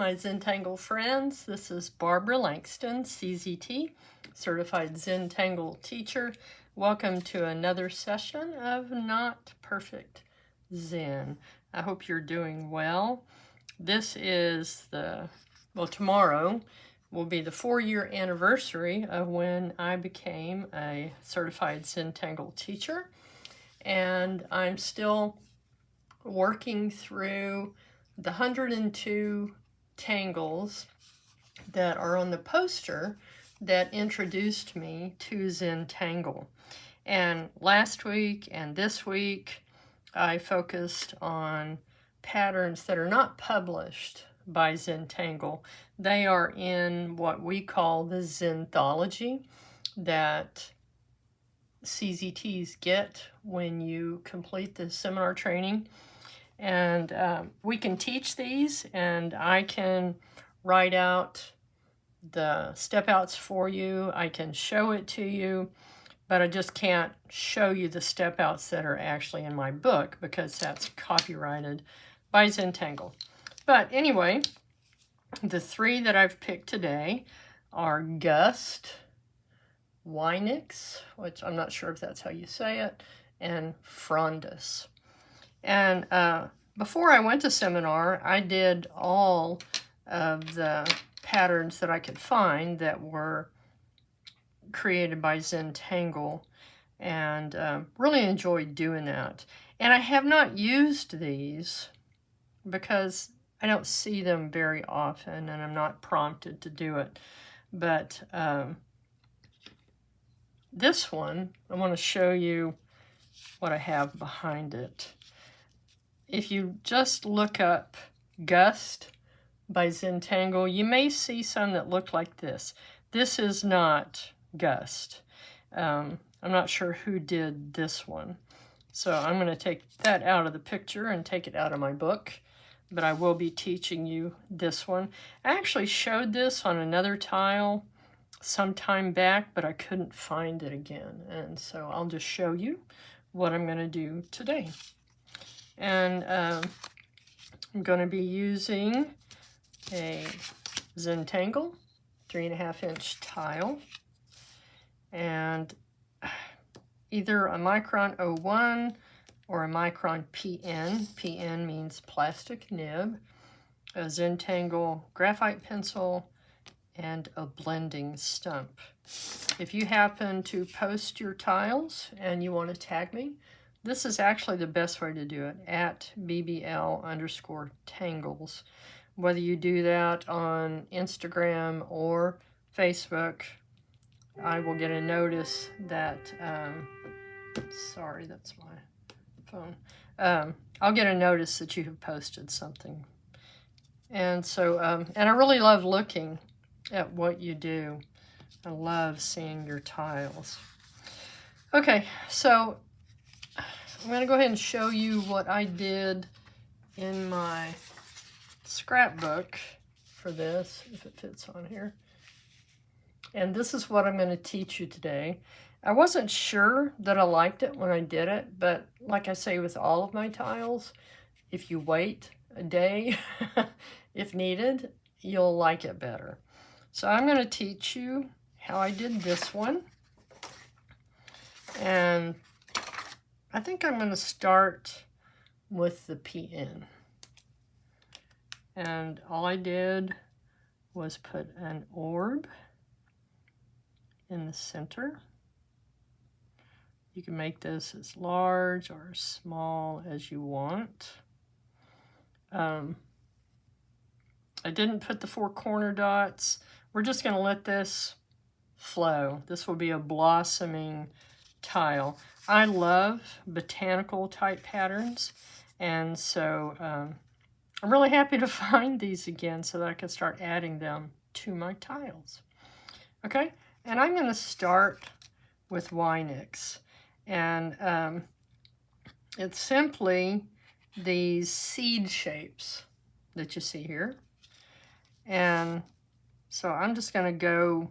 my Zentangle friends. This is Barbara Langston, CZT, Certified Zentangle Teacher. Welcome to another session of Not Perfect Zen. I hope you're doing well. This is tomorrow will be the 4-year anniversary of when I became a Certified Zentangle Teacher. And I'm still working through the 102 tangles that are on the poster that introduced me to Zentangle. And last week and this week, I focused on patterns that are not published by Zentangle. They are in what we call the Zenthology that CZTs get when you complete the seminar training. And we can teach these, and I can write out the step outs for you. I can show it to you, but I just can't show you the step outs that are actually in my book because that's copyrighted by Zentangle. But anyway, the 3 that I've picked today are Gust, Ynix, which I'm not sure if that's how you say it, and Frondous. And before I went to seminar, I did all of the patterns that I could find that were created by Zentangle, and really enjoyed doing that. And I have not used these because I don't see them very often, and I'm not prompted to do it. But this one, I want to show you what I have behind it. If you just look up Gust by Zentangle, you may see some that look like this. This is not Gust. I'm not sure who did this one. So I'm going to take that out of the picture and take it out of my book. But I will be teaching you this one. I actually showed this on another tile some time back, but I couldn't find it again. And so I'll just show you what I'm going to do today. And I'm going to be using a Zentangle 3.5-inch tile and either a micron 01 or a micron PN. PN means plastic nib, a Zentangle graphite pencil, and a blending stump. If you happen to post your tiles and you want to tag me, this is actually the best way to do it, at BBL_tangles. Whether you do that on Instagram or Facebook, I will get a notice that, sorry, that's my phone. I'll get a notice that you have posted something. And so, and I really love looking at what you do. I love seeing your tiles. Okay, so I'm going to go ahead and show you what I did in my scrapbook for this, if it fits on here. And this is what I'm going to teach you today. I wasn't sure that I liked it when I did it, but like I say with all of my tiles, if you wait a day, if needed, you'll like it better. So I'm going to teach you how I did this one. And I think I'm going to start with the PN. And all I did was put an orb in the center. You can make this as large or as small as you want. I didn't put the 4 corner dots. We're just going to let this flow. This will be a blossoming tile. I love botanical type patterns, and so I'm really happy to find these again so that I can start adding them to my tiles. Okay, and I'm going to start with Ynix, and it's simply these seed shapes that you see here. And so I'm just going to go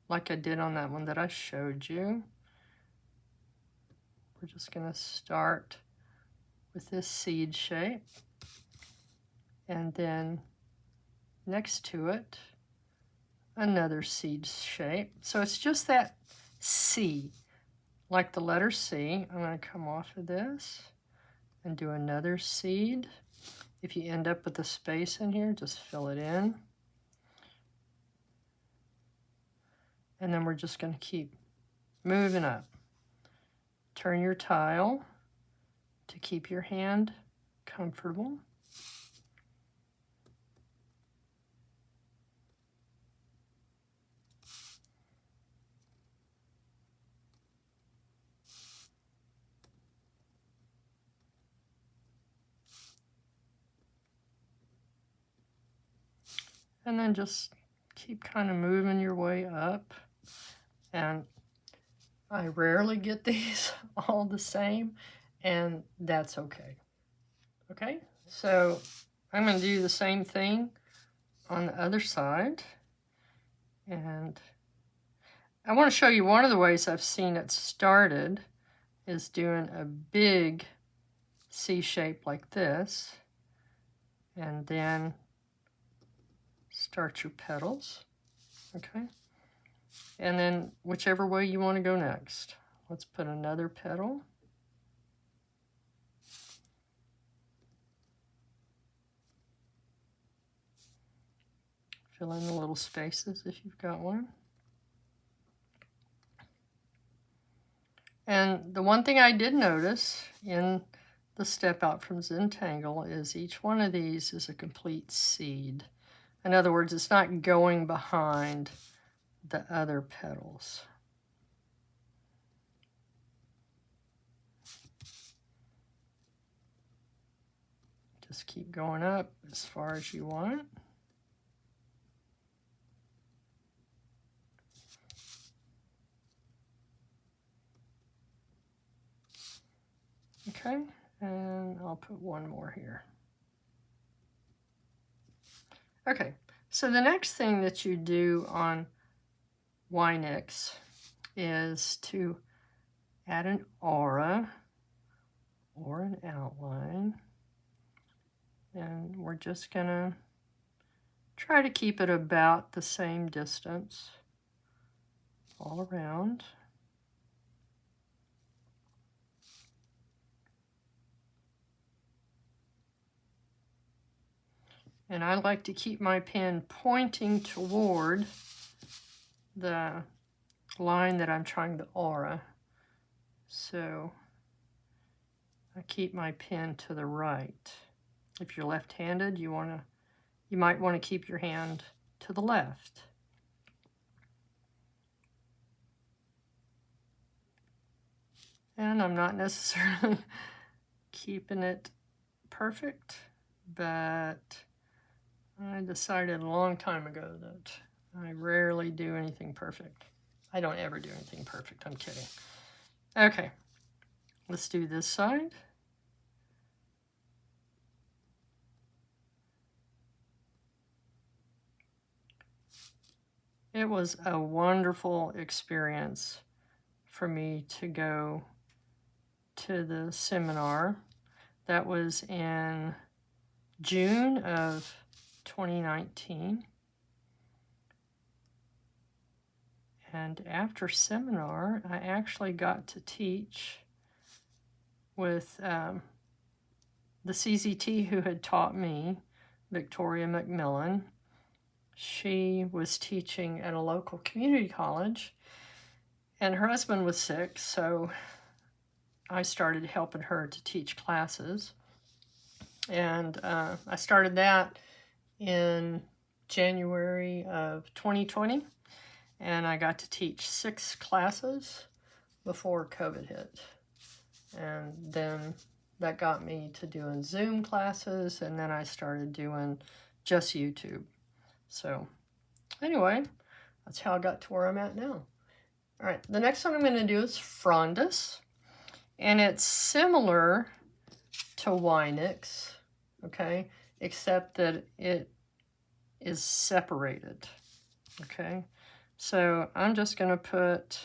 like I did on that one that I showed you. We're just going to start with this seed shape and then next to it, another seed shape. So it's just that C, like the letter C. I'm going to come off of this and do another seed. If you end up with a space in here, just fill it in. And then we're just going to keep moving up. Turn your tile to keep your hand comfortable. And then just keep kind of moving your way up. And I rarely get these all the same, and that's okay. Okay, so I'm going to do the same thing on the other side. And I want to show you one of the ways I've seen it started is doing a big C shape like this, and then start your petals, okay? And then whichever way you want to go next. Let's put another petal. Fill in the little spaces if you've got one. And the one thing I did notice in the step out from Zentangle is each one of these is a complete seed. In other words, it's not going behind the other petals. Just keep going up as far as you want. Okay, and I'll put one more here. Okay, so the next thing that you do on Ynix is to add an aura or an outline. And we're just gonna try to keep it about the same distance all around. And I like to keep my pen pointing toward the line that I'm trying to aura. So I keep my pen to the right. If you're left-handed, you might want to keep your hand to the left. And I'm not necessarily keeping it perfect, but I decided a long time ago that I rarely do anything perfect. I don't ever do anything perfect, I'm kidding. Okay, let's do this side. It was a wonderful experience for me to go to the seminar. That was in June of 2019. And after seminar, I actually got to teach with the CZT who had taught me, Victoria McMillan. She was teaching at a local community college, and her husband was sick, so I started helping her to teach classes. And I started that in January of 2020, and I got to teach 6 classes before COVID hit. And then that got me to doing Zoom classes, and then I started doing just YouTube. So anyway, that's how I got to where I'm at now. All right, the next one I'm going to do is Frondous, and it's similar to Ynix, okay, except that it is separated, okay? So I'm just going to put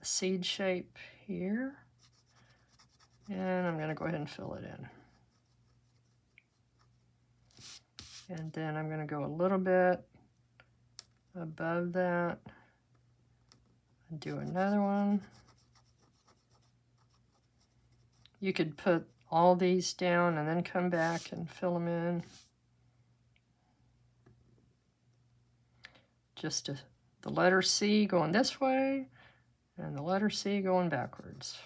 a seed shape here, and I'm going to go ahead and fill it in. And then I'm going to go a little bit above that and do another one. You could put all these down and then come back and fill them in. Just the letter C going this way and the letter C going backwards.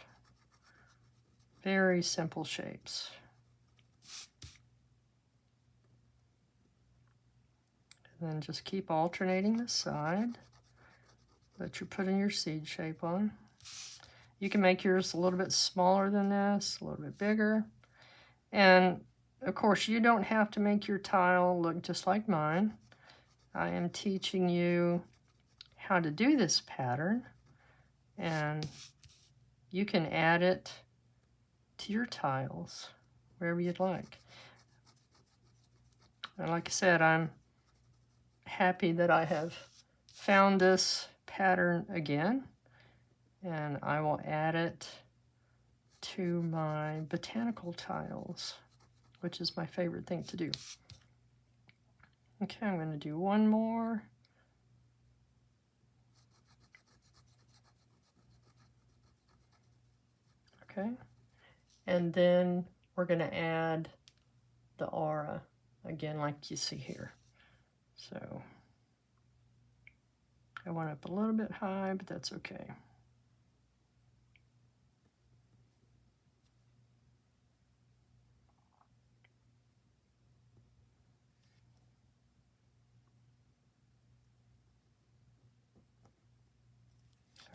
Very simple shapes. And then just keep alternating the side that you're putting your seed shape on. You can make yours a little bit smaller than this, a little bit bigger. And of course, you don't have to make your tile look just like mine. I am teaching you how to do this pattern, and you can add it to your tiles wherever you'd like. And like I said, I'm happy that I have found this pattern again, and I will add it to my botanical tiles, which is my favorite thing to do. Okay, I'm going to do one more. Okay, and then we're going to add the aura again, like you see here. So I went up a little bit high, but that's okay.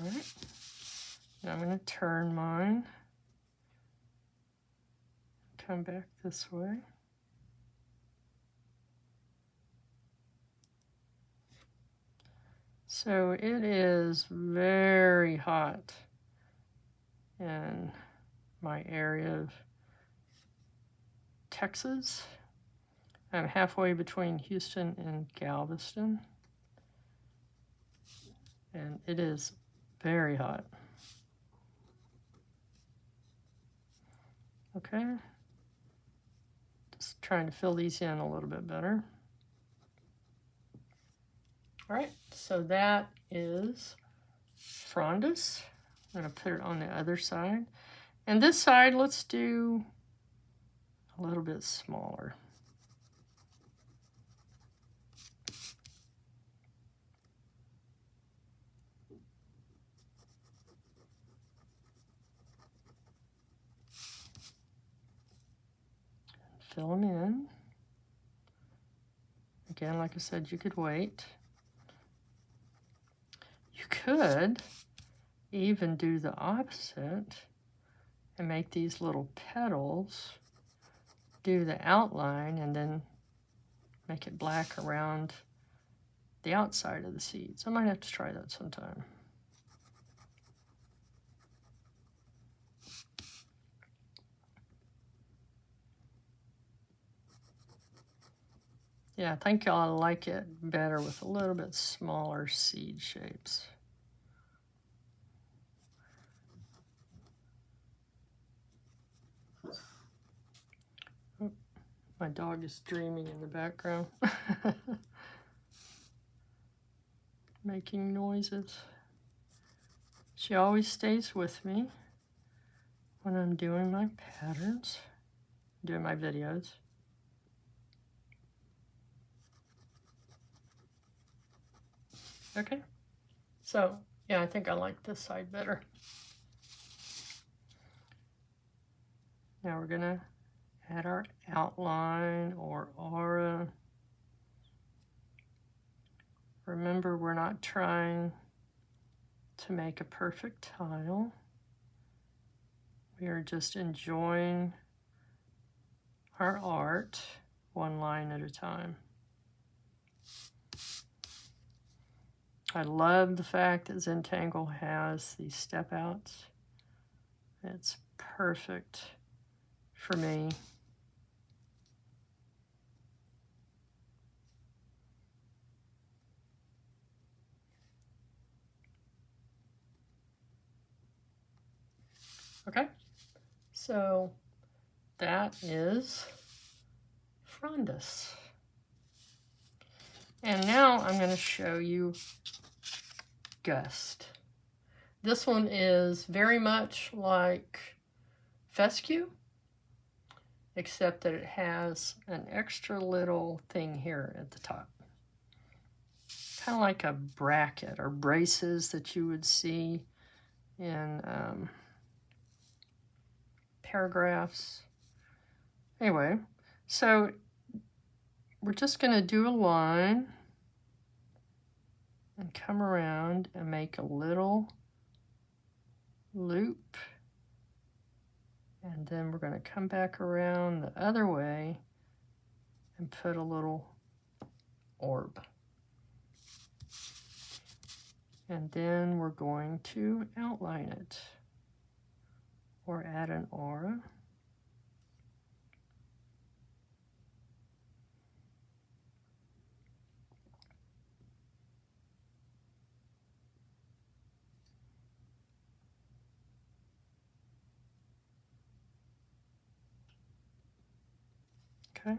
All right, now I'm going to turn mine, come back this way. So it is very hot in my area of Texas. I'm halfway between Houston and Galveston, and it is very hot. Okay, just trying to fill these in a little bit better. All right, so that is Frondous. I'm going to put it on the other side. And this side, let's do a little bit smaller. Fill them in. Again, like I said, you could wait. You could even do the opposite and make these little petals, do the outline, and then make it black around the outside of the seeds. I might have to try that sometime. Yeah, I think I'll like it better with a little bit smaller seed shapes. Oh, my dog is dreaming in the background, making noises. She always stays with me when I'm doing my patterns, doing my videos. Okay, so yeah, I think I like this side better. Now we're gonna add our outline or aura. Remember, we're not trying to make a perfect tile. We are just enjoying our art one line at a time. I love the fact that Zentangle has these step outs. It's perfect for me. Okay, so that is Frondous. And now I'm going to show you Gust. This one is very much like fescue, except that it has an extra little thing here at the top. Kind of like a bracket or braces that you would see in paragraphs. Anyway, so we're just going to do a line and come around and make a little loop. And then we're going to come back around the other way and put a little orb. And then we're going to outline it or add an aura. Okay.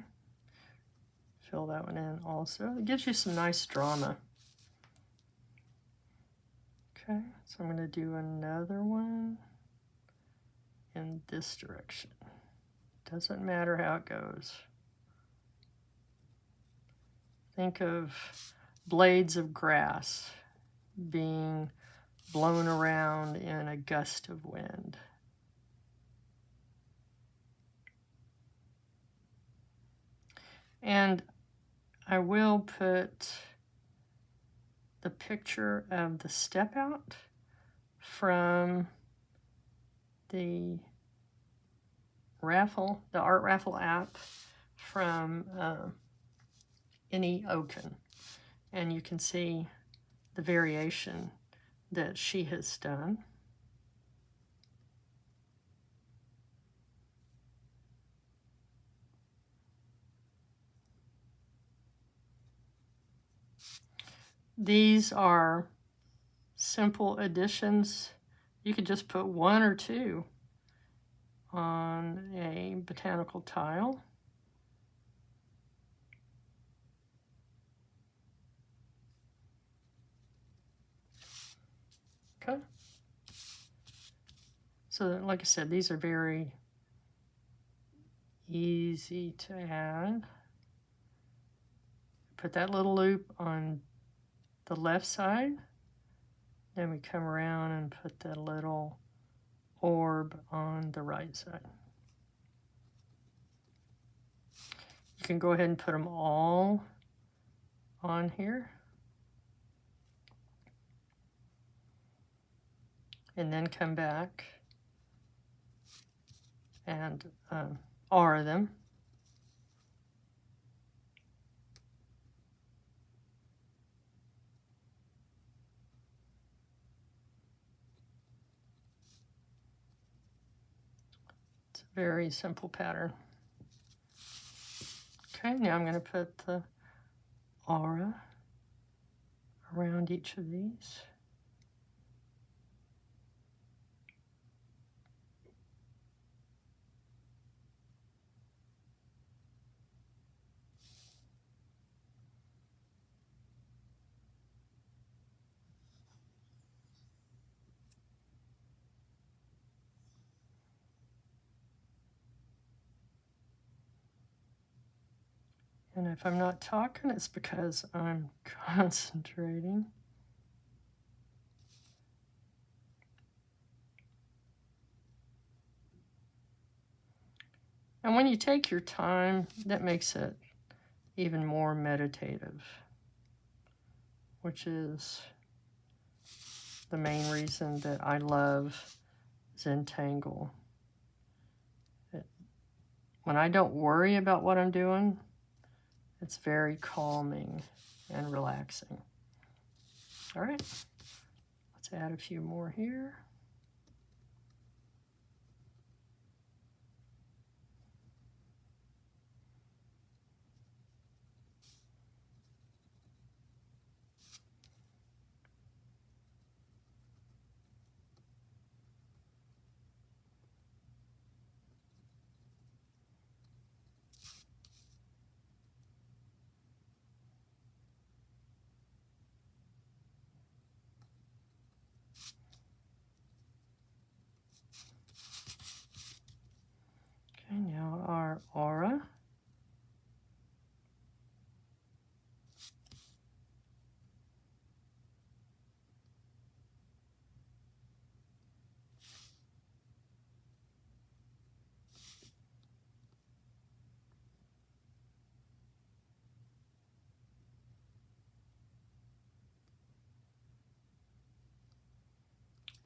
Fill that one in also. It gives you some nice drama. Okay, so I'm going to do another one in this direction. Doesn't matter how it goes. Think of blades of grass being blown around in a gust of wind. And I will put the picture of the step out from the raffle, the art raffle app from Ynix. And you can see the variation that she has done. These are simple additions. You could just put one or two on a botanical tile. Okay. So like I said, these are very easy to add. Put that little loop on the left side. Then we come around and put the little orb on the right side. You can go ahead and put them all on here. And then come back and aura them. It's a very simple pattern. Okay, now I'm going to put the aura around each of these. And if I'm not talking, it's because I'm concentrating. And when you take your time, that makes it even more meditative, which is the main reason that I love Zentangle. When I don't worry about what I'm doing, it's very calming and relaxing. All right, let's add a few more here.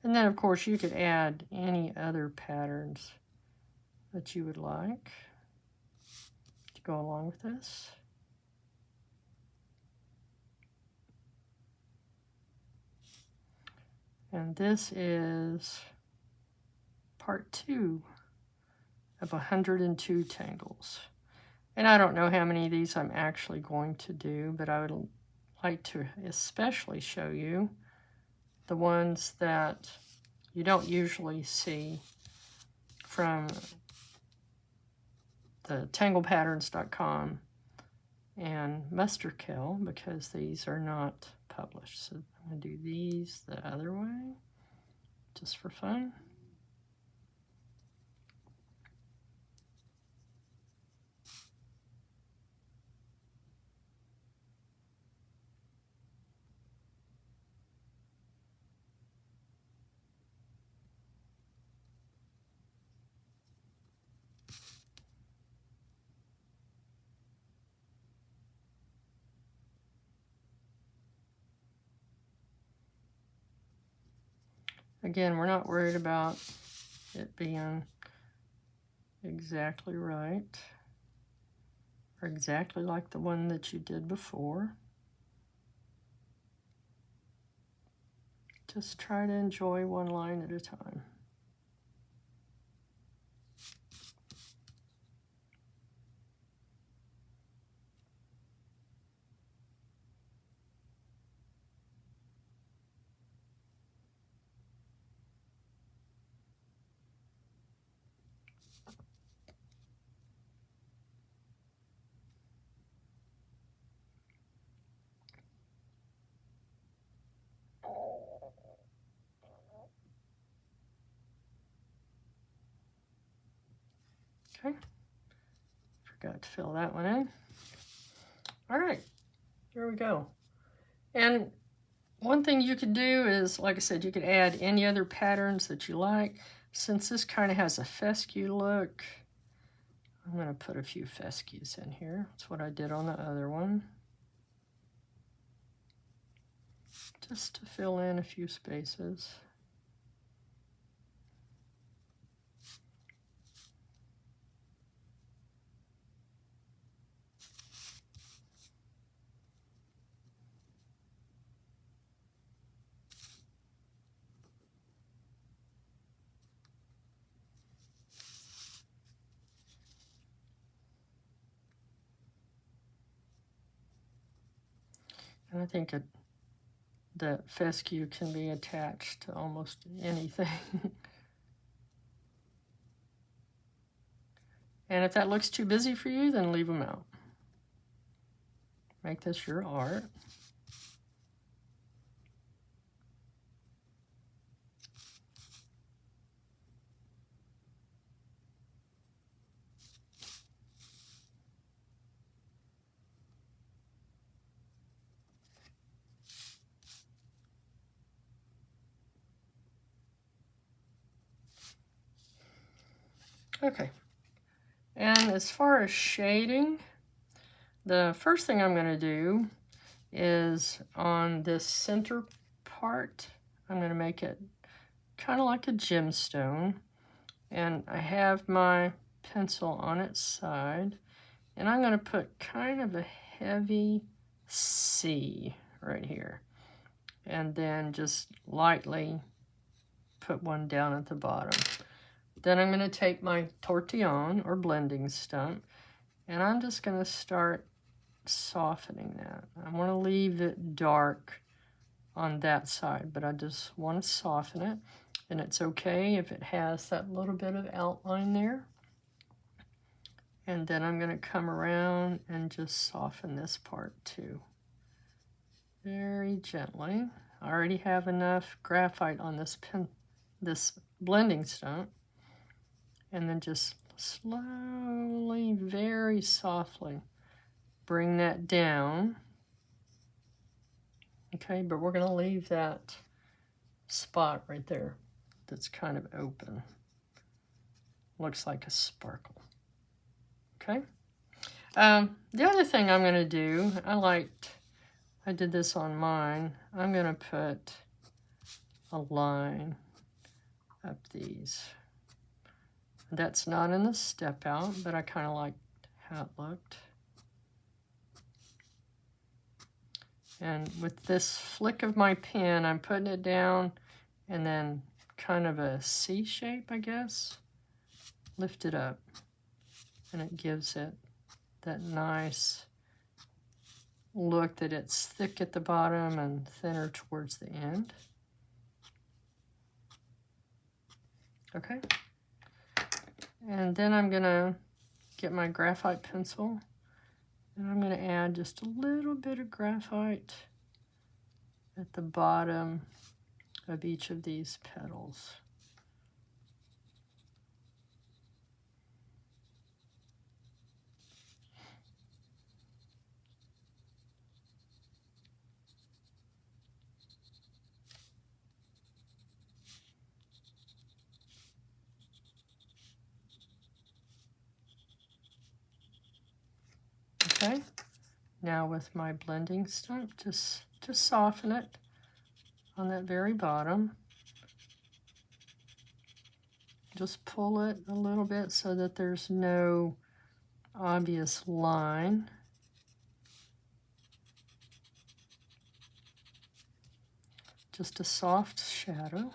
And then, of course, you could add any other patterns that you would like to go along with this. And this is part 2 of 102 tangles. And I don't know how many of these I'm actually going to do, but I would like to especially show you the ones that you don't usually see from the tanglepatterns.com and Musterkill, because these are not published. So I'm going to do these the other way, just for fun. Again, we're not worried about it being exactly right or exactly like the one that you did before. Just try to enjoy one line at a time. Okay, forgot to fill that one in. All right, here we go. And one thing you could do is, like I said, you could add any other patterns that you like. Since this kind of has a fescue look, I'm going to put a few fescues in here. That's what I did on the other one. Just to fill in a few spaces. And I think that fescue can be attached to almost anything. And if that looks too busy for you, then leave them out. Make this your art. Okay. And as far as shading, the first thing I'm going to do is on this center part, I'm going to make it kind of like a gemstone. And I have my pencil on its side. And I'm going to put kind of a heavy C right here. And then just lightly put one down at the bottom. Then I'm going to take my tortillon or blending stump, and I'm just going to start softening that. I want to leave it dark on that side, but I just want to soften it. And it's okay if it has that little bit of outline there. And then I'm going to come around and just soften this part too. Very gently. I already have enough graphite on this blending stump. And then just slowly, very softly, bring that down. Okay, but we're going to leave that spot right there that's kind of open. Looks like a sparkle. Okay. The other thing I'm going to do, I did this on mine. I'm going to put a line up these. That's not in the step out, but I kind of liked how it looked. And with this flick of my pen, I'm putting it down and then kind of a C shape, I guess. Lift it up, and it gives it that nice look that it's thick at the bottom and thinner towards the end. Okay. And then I'm gonna get my graphite pencil, and I'm gonna add just a little bit of graphite at the bottom of each of these petals. Okay, now with my blending stuff, just soften it on that very bottom. Just pull it a little bit so that there's no obvious line. Just a soft shadow.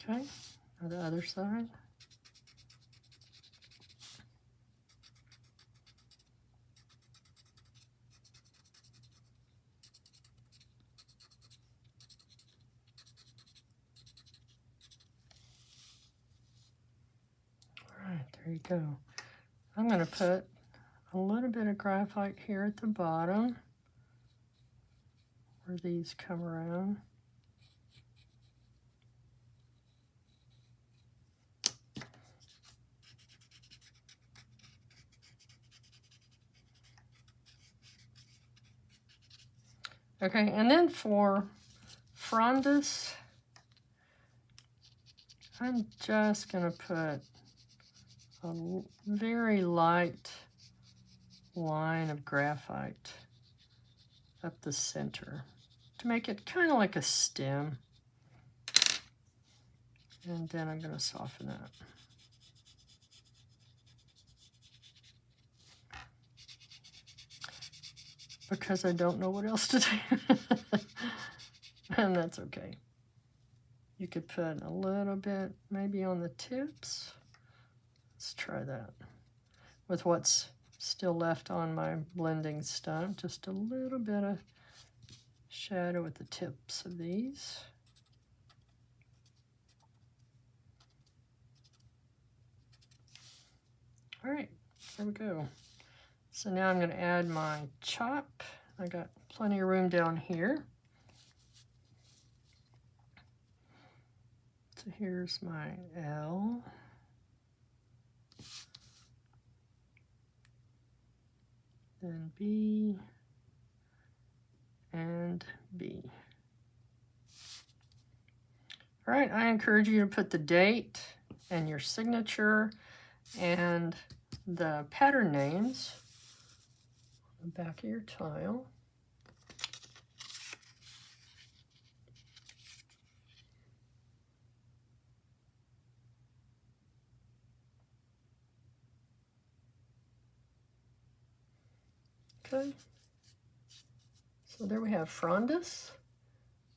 Okay, now the other side. All right, there you go. I'm going to put a little bit of graphite here at the bottom where these come around. Okay, and then for Frondous, I'm just going to put a very light line of graphite up the center to make it kind of like a stem. And then I'm going to soften that. Because I don't know what else to do. And that's okay. You could put a little bit maybe on the tips. Let's try that. With what's still left on my blending stump, just a little bit of shadow at the tips of these. All right, there we go. So now I'm going to add my chop. I got plenty of room down here. So here's my L. Then B and B. All right, I encourage you to put the date and your signature and the pattern names on the back of your tile. Okay, so there we have Frondous,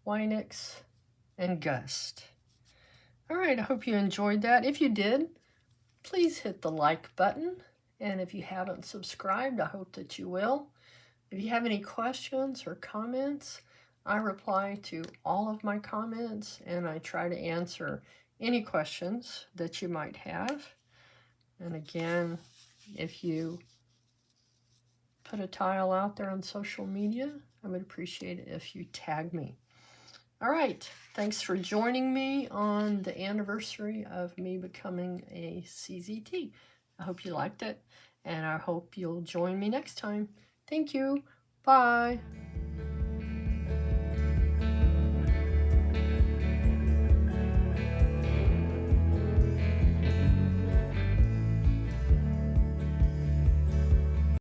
Ynix, and Gust. All right, I hope you enjoyed that. If you did, please hit the like button. And if you haven't subscribed, I hope that you will. If you have any questions or comments, I reply to all of my comments and I try to answer any questions that you might have. And again, if you put a tile out there on social media, I would appreciate it if you tag me. All right, thanks for joining me on the anniversary of me becoming a CZT. I hope you liked it, and I hope you'll join me next time. Thank you. Bye.